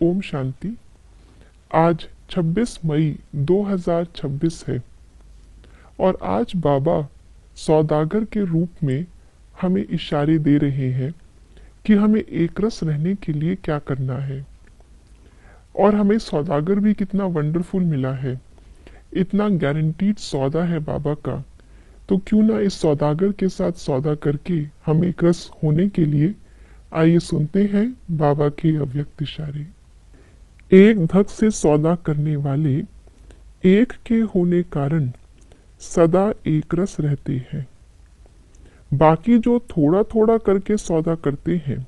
ओम शांति। आज 26 मई 2026 है और आज बाबा सौदागर के रूप में हमें इशारे दे रहे हैं कि हमें एकरस रहने के लिए क्या करना है। और हमें सौदागर भी कितना वंडरफुल मिला है, इतना गारंटीड सौदा है बाबा का। तो क्यों ना इस सौदागर के साथ सौदा करके हम एकरस होने के लिए आइए सुनते हैं बाबा के अव्यक्त इशारे। एक धक से सौदा करने वाले एक के होने कारण सदा एक रस रहते हैं। बाकी जो थोड़ा थोड़ा करके सौदा करते हैं,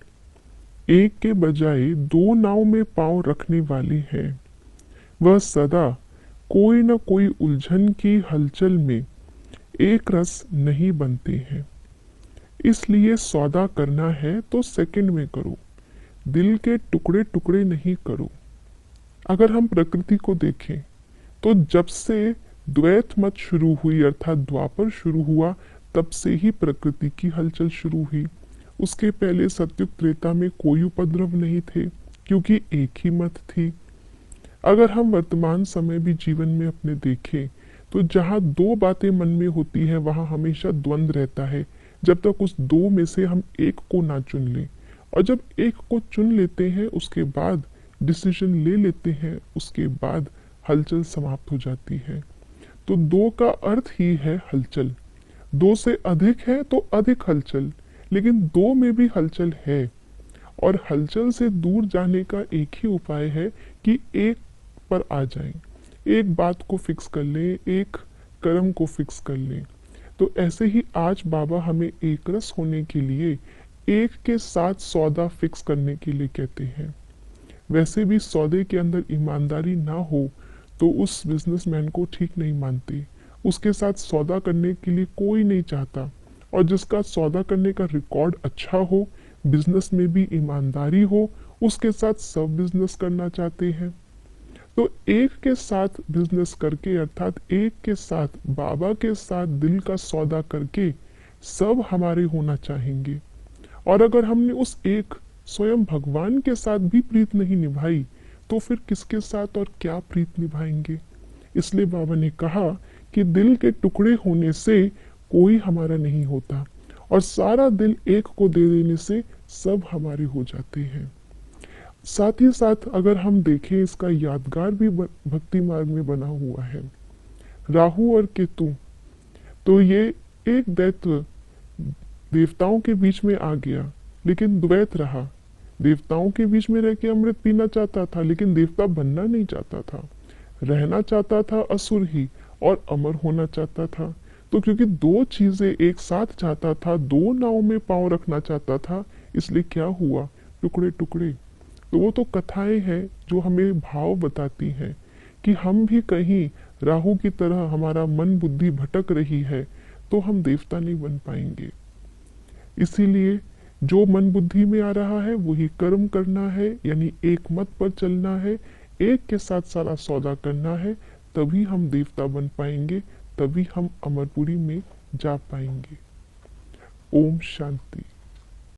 एक के बजाय दो नाव में पांव रखने वाले हैं, वह सदा कोई न कोई उलझन की हलचल में एक रस नहीं बनते हैं। इसलिए सौदा करना है तो सेकंड में करो, दिल के टुकड़े टुकड़े नहीं करो। अगर हम प्रकृति को देखें तो जब से द्वैत मत शुरू हुई अर्थात द्वापर शुरू हुआ, तब से ही प्रकृति की हलचल शुरू हुई। उसके पहले सतयुग त्रेता में कोई उपद्रव नहीं थे, क्योंकि एक ही मत थी। अगर हम वर्तमान समय भी जीवन में अपने देखें तो जहाँ दो बातें मन में होती है वहाँ हमेशा द्वंद्व रहता है, जब तक उस दो में से हम एक को ना चुन लें। और जब एक को चुन लेते हैं, उसके बाद डिसीजन ले लेते हैं, उसके बाद हलचल समाप्त हो जाती है। तो दो का अर्थ ही है हलचल। दो से अधिक है तो अधिक हलचल, लेकिन दो में भी हलचल है। और हलचल से दूर जाने का एक ही उपाय है कि एक पर आ जाएं, एक बात को फिक्स कर लें, एक कर्म को फिक्स कर लें। तो ऐसे ही आज बाबा हमें एकरस होने के लिए एक के साथ सौदा फिक्स करने के लिए कहते हैं। वैसे भी सौदे के अंदर ईमानदारी ना हो तो उस बिजनेसमैन को ठीक नहीं मानते। उसके साथ सौदा करने के लिए कोई नहीं चाहता। और जिसका सौदा करने का रिकॉर्ड अच्छा हो, बिजनेस में भी ईमानदारी हो, उसके साथ सब बिजनेस करना चाहते हैं। तो एक के साथ बिजनेस करके अर्थात एक के साथ बाबा के साथ दिल का सौदा करके सब हमारे होना चाहेंगे। और अगर हमने उस एक स्वयं भगवान के साथ भी प्रीत नहीं निभाई, तो फिर किसके साथ और क्या प्रीत निभाएंगे। इसलिए बाबा ने कहा कि दिल के टुकड़े होने से कोई हमारा नहीं होता, और सारा दिल एक को दे देने से सब हमारे हो जाते हैं। साथ ही साथ अगर हम देखें, इसका यादगार भी भक्ति मार्ग में बना हुआ है। राहु और केतु, तो ये एक दैत्य देवताओं के बीच में आ गया, लेकिन द्वैत रहा। देवताओं के बीच में रह के अमृत पीना चाहता था, लेकिन देवता बनना नहीं चाहता था। रहना चाहता था असुर ही, और अमर होना चाहता था। तो क्योंकि दो चीजें एक साथ चाहता था, दो नाव में पांव रखना चाहता था, इसलिए क्या हुआ, टुकड़े टुकड़े। तो वो तो कथाएं हैं जो हमें भाव बताती हैं कि हम भी कहीं राहु की तरह हमारा मन बुद्धि भटक रही है, तो हम देवता नहीं बन पाएंगे। इसीलिए जो मन बुद्धि में आ रहा है वही कर्म करना है, यानी एक मत पर चलना है, एक के साथ सारा सौदा करना है। तभी हम देवता बन पाएंगे, तभी हम अमरपुरी में जा पाएंगे। ओम शांति।